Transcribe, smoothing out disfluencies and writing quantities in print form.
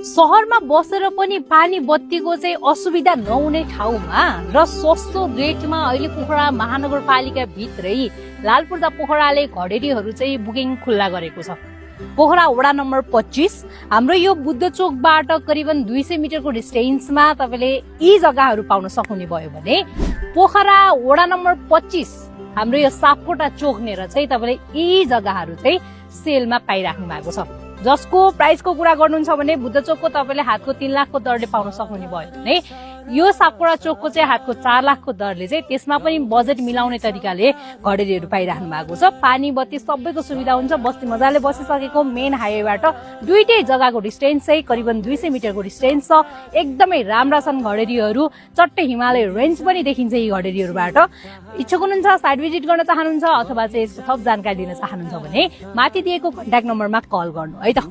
शहरमा बसेर पनि पानी बत्तीको चाहिँ असुविधा नहुने ठाउँमा र सस्तो रेटमा अहिले पोखरा महानगरपालिका भित्रै लालपूर्जा पोखराले घडेरीहरू चाहिँ बुकिङ खुल्ला गरेको छ। पोखरा वडा नम्बर 25 हाम्रो यो बुद्ध चोकबाट करिबन 200 मिटरको डिस्टेन्समा तपाईले यी जग्गाहरू पाउन सक्नुहुने भयो भने पोखरा वडा नम्बर 25 हाम्रो यो सापकोटा चोकनेर चाहिँ तपाईले यी जग्गाहरू चाहिँ सेलमा पाइराख्नु भएको छ। जसको प्राइसको कुरा गर्नुहुन्छ भने बुद्ध चोकको तपाईले हातको 3 लाखको दरले पाउन सक्नुहुने भयो भने यो सापकोटा चोकको चाहिँ हातको 4 लाखको दरले चाहिँ त्यसमा पनि बजेट मिलाउने तरिकाले घडेरीहरू पाइराख्नु भएको छ। पानी बत्ती सबैको सुविधा हुन्छ। बस्ती मजाले बसिसकेको मेन हाइवेबाट दुईटै जग्गाको डिस्टेन्स चाहिँ करिबन 200 मिटरको डिस्टेन्स छ। एकदमै राम्रा छन् घडेरीहरू। चट्टै हिमालय रेन्ज पनि देखिन्छ यी घडेरीहरूबाट। इच्छुक हुनुहुन्छ, साइट भिजिट गर्न चाहनुहुन्छ अथवा चाहिँ यसको थप जानकारी दिन चाहनुहुन्छ भने माथि दिएको कन्ट्याक्ट नम्बरमा कल गर्नु है त।